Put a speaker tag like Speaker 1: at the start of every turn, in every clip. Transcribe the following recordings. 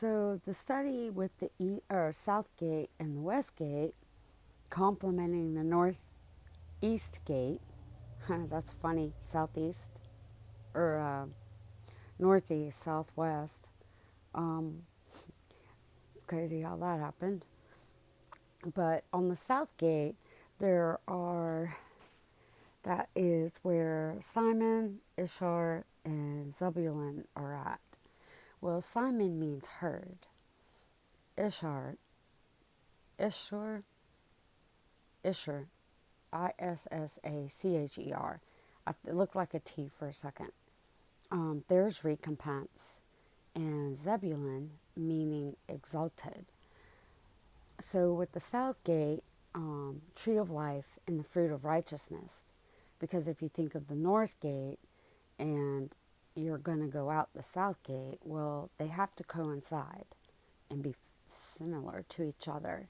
Speaker 1: So the study with the South Gate and the West Gate complementing the Northeast Gate, that's funny, Southeast, or Northeast, Southwest. Um, it's crazy how that happened. But on the South Gate, there are, that is where Simon, Ishar, and Zebulun are at. Well, Simon means herd. Ishar, Ishar, Isher, Issacher. It looked like a T for a second. There's recompense. And Zebulun, meaning exalted. So with the South Gate, tree of life and the fruit of righteousness. Because if you think of the North Gate and you're going to go out the South Gate, well, they have to coincide and be similar to each other.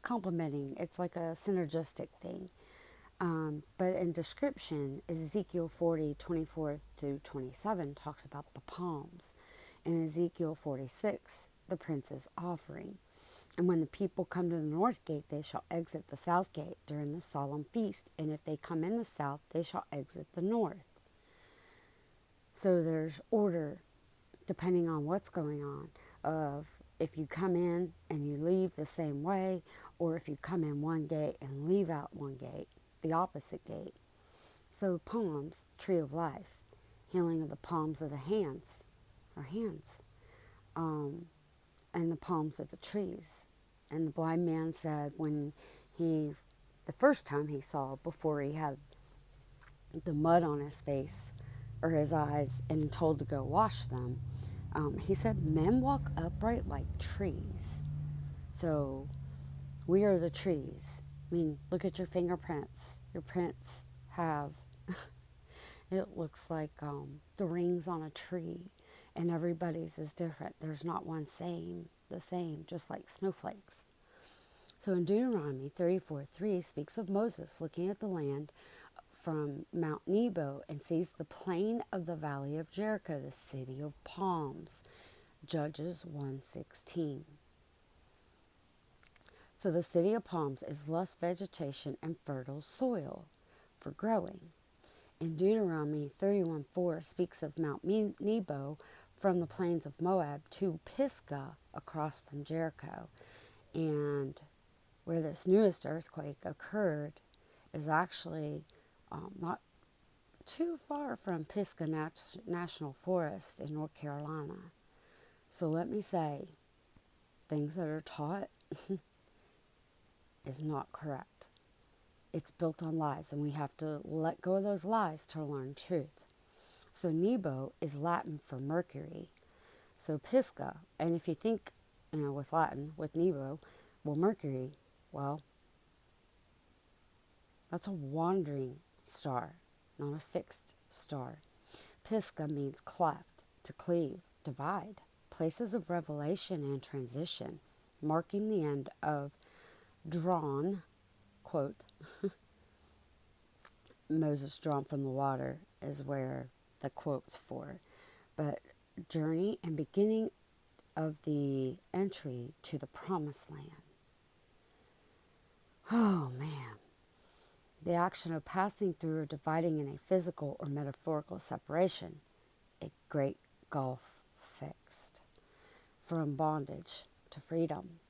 Speaker 1: Complementing, it's like a synergistic thing. But in description, Ezekiel 40:24-27 talks about the palms. In Ezekiel 46, the prince's offering. And when the people come to the north gate, they shall exit the south gate during the solemn feast. And if they come in the south, they shall exit the north. So there's order depending on what's going on, of if you come in and you leave the same way, or if you come in one gate and leave out one gate, the opposite gate. So palms, tree of life, healing of the palms of the hands, our hands, and the palms of the trees. And the blind man said when the first time he saw, before he had the mud on his face or his eyes and told to go wash them, he said, men walk upright like trees. So we are the trees. I mean, look at your fingerprints. Your prints have, it looks like the rings on a tree, and everybody's is different. There's not one the same, just like snowflakes. So in Deuteronomy 34:3 speaks of Moses looking at the land from Mount Nebo and sees the plain of the valley of Jericho, the city of palms. Judges 1:16. So the city of palms is lush vegetation and fertile soil for growing. In Deuteronomy 31:4 speaks of Mount Nebo from the plains of Moab to Pisgah across from Jericho. And where this newest earthquake occurred is actually not too far from Pisgah National Forest in North Carolina. So let me say, things that are taught is not correct. It's built on lies, and we have to let go of those lies to learn truth. So Nebo is Latin for Mercury. So Pisgah, and if you think, with Latin, with Nebo, well, Mercury, well, that's a wandering star, not a fixed star. Pisgah means cleft, to cleave, divide, places of revelation and transition, marking the end of drawn, quote, Moses drawn from the water is where the quote's for, but journey and beginning of the entry to the promised land. Oh man. The action of passing through or dividing in a physical or metaphorical separation, a great gulf fixed, from bondage to freedom.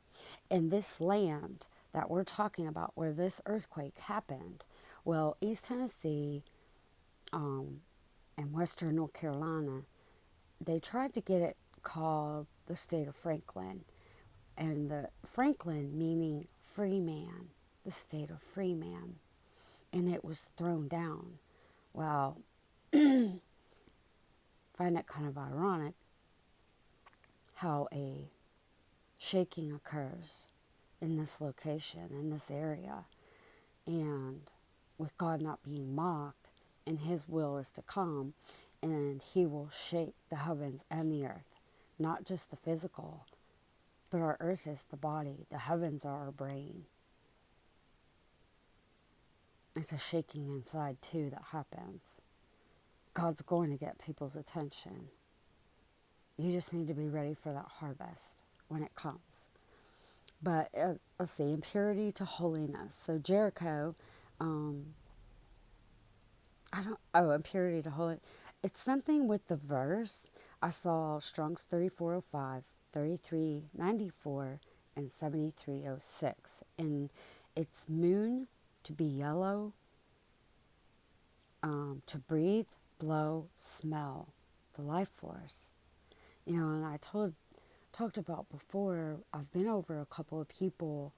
Speaker 1: In this land that we're talking about where this earthquake happened, well, East Tennessee and Western North Carolina, they tried to get it called the state of Franklin. And the Franklin meaning free man, the state of free man. And it was thrown down. Well, I find it kind of ironic how a shaking occurs in this location, in this area, and with God not being mocked, and his will is to come, and he will shake the heavens and the earth, not just the physical, but our earth is the body, the heavens are our brain. It's a shaking inside too that happens. God's going to get people's attention. You just need to be ready for that harvest when it comes. But let's see, impurity to holiness. So Jericho, um, impurity to holiness. It's something with the verse. I saw Strong's 3405, 3394, and 7306. And it's moon to be yellow, to breathe, blow, smell, the life force. And I talked about before, I've been over a couple of people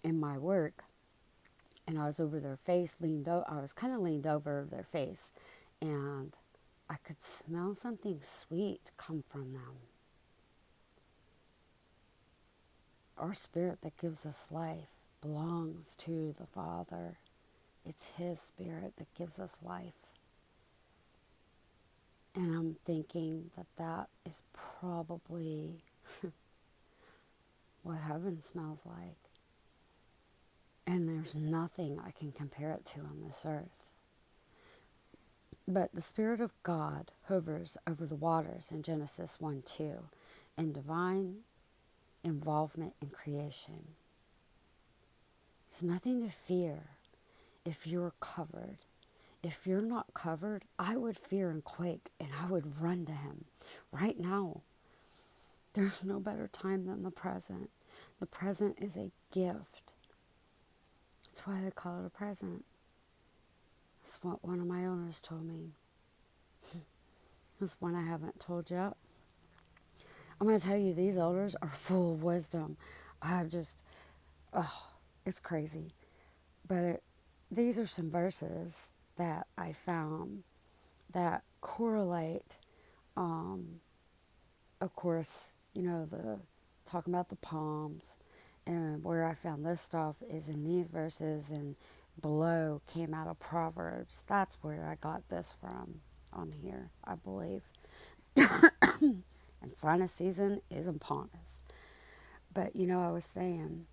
Speaker 1: in my work, and I was over their face, I was kind of leaned over their face, and I could smell something sweet come from them. Our spirit that gives us life belongs to the Father. It's His Spirit that gives us life. And I'm thinking that is probably what heaven smells like. And there's nothing I can compare it to on this earth. But the Spirit of God hovers over the waters in Genesis 1:2, in divine involvement in creation. There's nothing to fear if you're covered. If you're not covered, I would fear and quake, and I would run to Him right now. There's no better time than the present. The present is a gift. That's why they call it a present. That's what one of my owners told me. That's one I haven't told yet. I'm going to tell you, these elders are full of wisdom. It's crazy. But these are some verses that I found that correlate, of course, the talking about the palms, and where I found this stuff is in these verses, and below came out of Proverbs. That's where I got this from on here, I believe. And sinus season is upon us. But I was saying,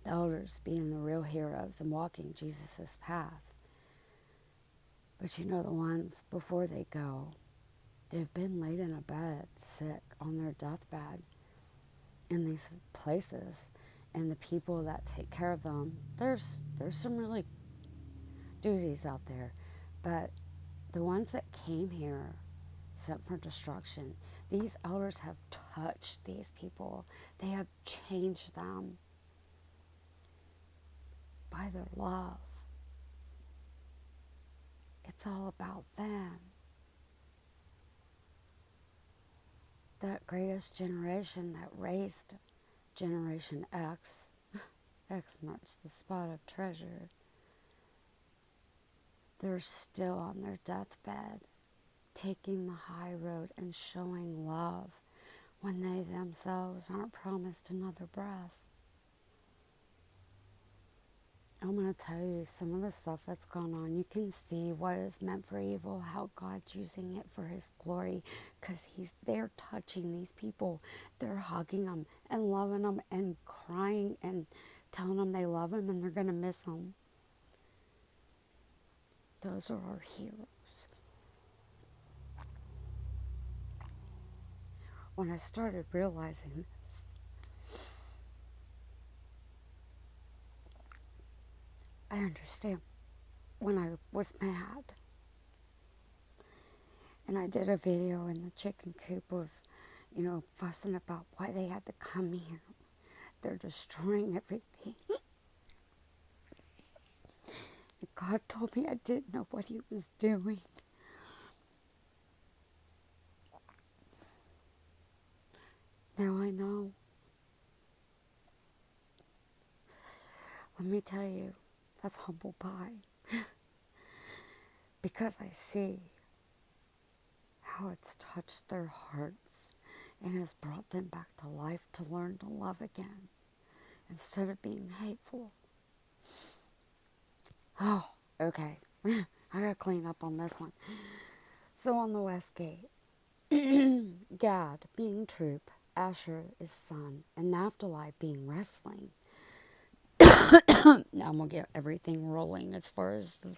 Speaker 1: the elders being the real heroes and walking Jesus' path. But the ones before they go, they've been laid in a bed, sick, on their deathbed in these places. And the people that take care of them, there's some really doozies out there. But the ones that came here sent for destruction, these elders have touched these people. They have changed them by their love. It's all about them. That greatest generation that raised Generation X, X marks the spot of treasure, they're still on their deathbed, taking the high road and showing love when they themselves aren't promised another breath. I'm going to tell you some of the stuff that's gone on. You can see what is meant for evil, how God's using it for His glory, because they're touching these people. They're hugging them and loving them and crying and telling them they love them and they're going to miss them. Those are our heroes. When I started realizing this, I understand when I was mad. And I did a video in the chicken coop of, fussing about why they had to come here. They're destroying everything. And God told me I didn't know what He was doing. Now I know. Let me tell you, that's humble pie. Because I see how it's touched their hearts and has brought them back to life to learn to love again instead of being hateful. Oh, okay. I gotta clean up on this one. So on the west gate, Gad being troop, Asher is son, and Naphtali being wrestling. Now I'm gonna get everything rolling as far as the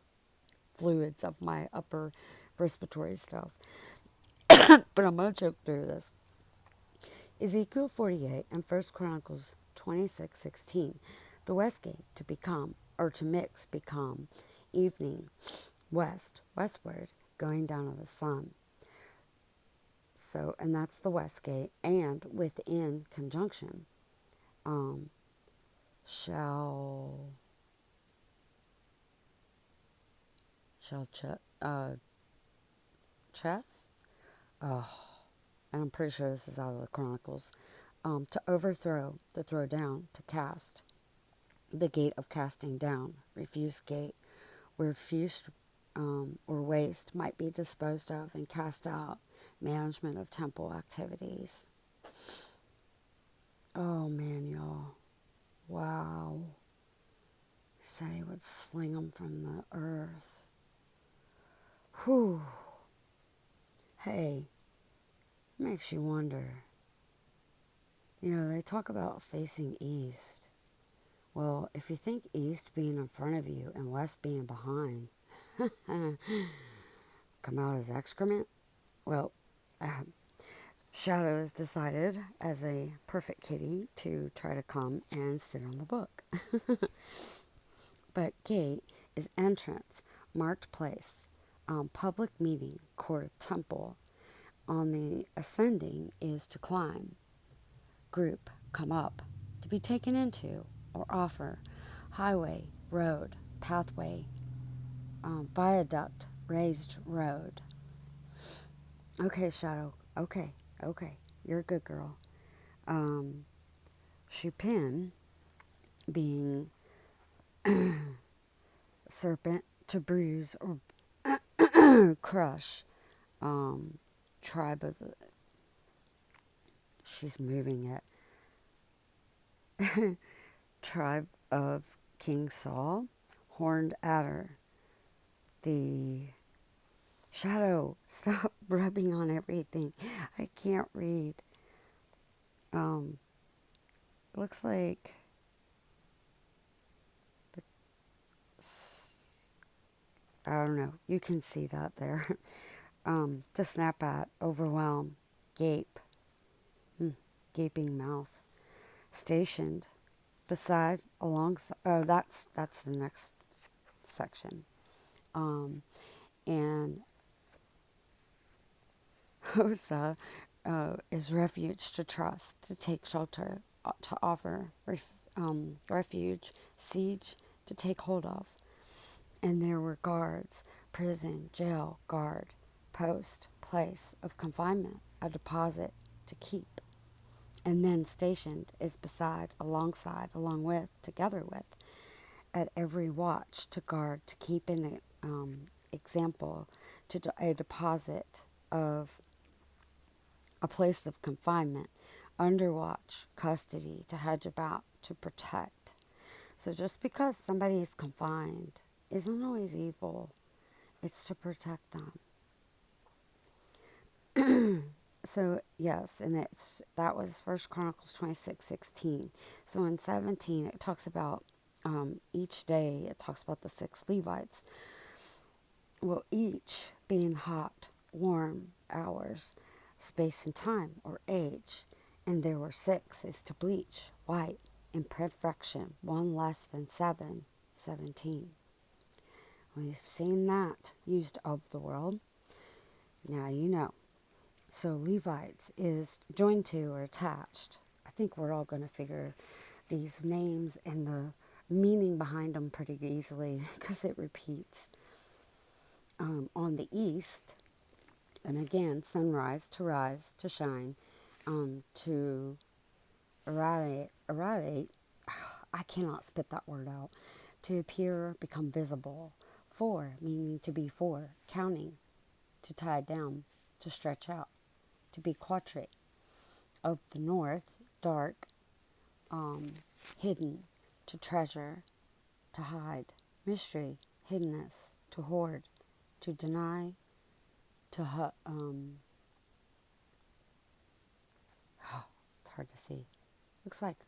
Speaker 1: fluids of my upper respiratory stuff. But I'm gonna choke through this. Ezekiel 48 and 1 Chronicles 26:16. The west gate to become, or to mix, become evening, westward, going down of the sun. So, and that's the west gate, and within conjunction, um, shall Cheth, oh, and I'm pretty sure this is out of the Chronicles, to overthrow, to throw down, to cast, the gate of casting down, refuse gate, where refuse or waste might be disposed of and cast out, management of temple activities. Oh man, y'all. Wow. He said he would sling them from the earth. Whew. Hey, makes you wonder. You know, they talk about facing east. Well, if you think east being in front of you and west being behind, come out as excrement? Well, Shadow has decided, as a perfect kitty, to try to come and sit on the book. But gate is entrance, marked place, public meeting, court of temple. On the ascending is to climb. Group, come up. To be taken into or offer. Highway, road, pathway, viaduct, raised road. Okay, Shadow. Okay. You're a good girl. Chupin, being serpent, to bruise or crush. Tribe of the... She's moving it. Tribe of King Saul. Horned adder. The... Shadow, stop rubbing on everything. I can't read. Looks like I don't know. You can see that there. To snap at, overwhelm, gape, gaping mouth. Stationed, beside, alongside. Oh, that's the next section. And Hosa is refuge, to trust, to take shelter, to offer, refuge, siege, to take hold of. And there were guards, prison, jail, guard, post, place of confinement, a deposit, to keep. And then stationed is beside, alongside, along with, together with, at every watch, to guard, to keep in example, to a deposit of a place of confinement, under watch, custody, to hedge about, to protect. So just because somebody is confined isn't always evil. It's to protect them. So yes, and that was 1 Chronicles 26:16. So in 17 it talks about each day, it talks about the 6 Levites. Well, each being hot, warm, hours, space and time, or age. And there were 6 is to bleach, white, imperfection, 1 less than 7, 17. We've seen that used of the world. Now you know. So Levites is joined to or attached. I think we're all going to figure these names and the meaning behind them pretty easily because it repeats. On the east, and again, sunrise, to rise, to shine, to irradiate, I cannot spit that word out, to appear, become visible. For, meaning to be for, counting, to tie down, to stretch out, to be quadrate. Of the north, dark, hidden, to treasure, to hide, mystery, hiddenness, to hoard, to deny, to it's hard to see. Looks like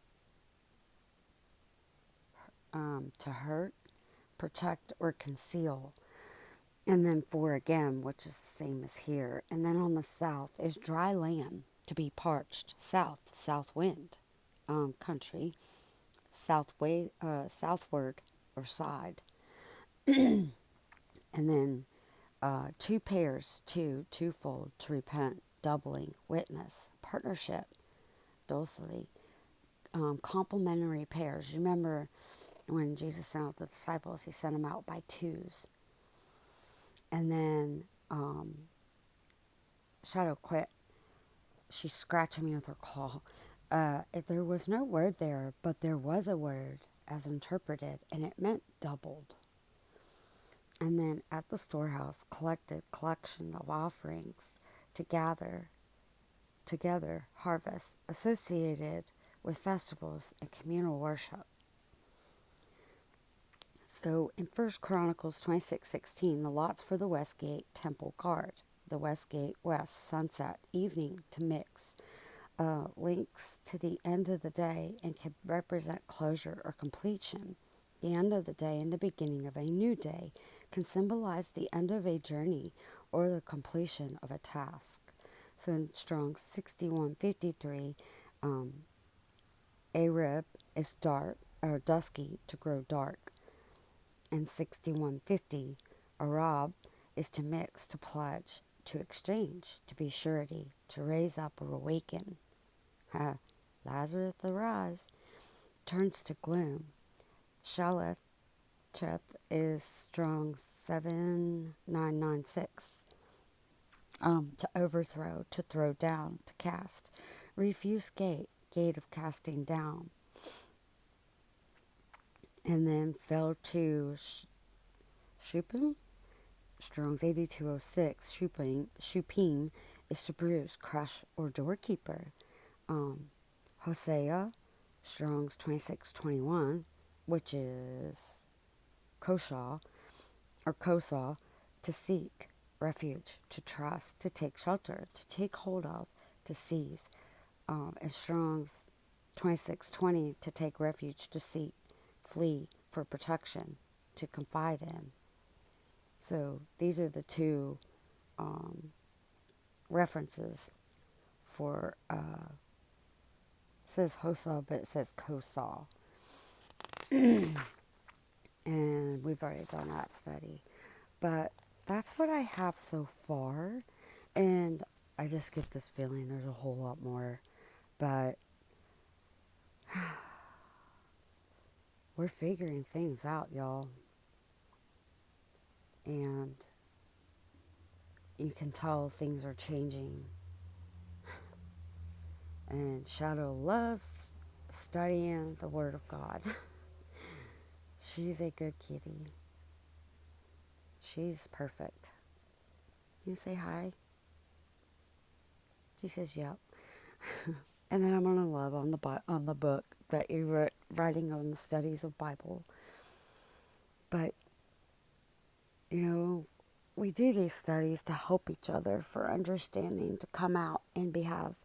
Speaker 1: to hurt, protect, or conceal. And then for again, which is the same as here. And then on the south is dry land, to be parched, south wind, country, southward or side. And then two pairs, twofold, to repent, doubling, witness, partnership, docility, complementary pairs. You remember when Jesus sent out the disciples, he sent them out by twos. And then Shadow quit. She's scratching me with her claw. There was no word there, but there was a word as interpreted, and it meant doubled. And then at the storehouse, collection of offerings to gather together, harvest associated with festivals and communal worship. So in 1 Chronicles 26:16, the lots for the west gate temple guard, the west gate west sunset evening to mix, links to the end of the day and can represent closure or completion. The end of the day and the beginning of a new day can symbolize the end of a journey or the completion of a task. So in Strong's 6153, Arab is dark or dusky, to grow dark. And 6150, Arab is to mix, to pledge, to exchange, to be surety, to raise up or awaken. Lazarus arise turns to gloom. Shaleth is Strong's 7996. To overthrow, to throw down, to cast. Refuse gate of casting down. And then fell to Shupim, Strong's 8206. Shupim is to bruise, crush, or doorkeeper. Hosea, Strong's 2621, which is Kosha, or Kosa, to seek refuge, to trust, to take shelter, to take hold of, to seize. And Strong's 2620, to take refuge, to seek, flee for protection, to confide in. So these are the two references for, it says Hosa, but it says Kosa. And we've already done that study. But that's what I have so far. And I just get this feeling there's a whole lot more. But we're figuring things out, y'all. And you can tell things are changing. And Shadow loves studying the Word of God. She's a good kitty. She's perfect. You say hi? She says, yep. And then I'm going to love on the book that you're writing on the studies of Bible. But, we do these studies to help each other for understanding, to come out and have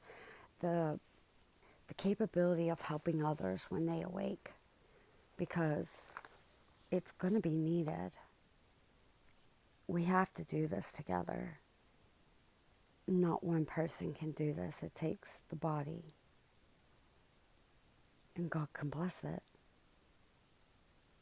Speaker 1: the capability of helping others when they awake. Because it's going to be needed. We have to do this together. Not one person can do this. It takes the body. And God can bless it.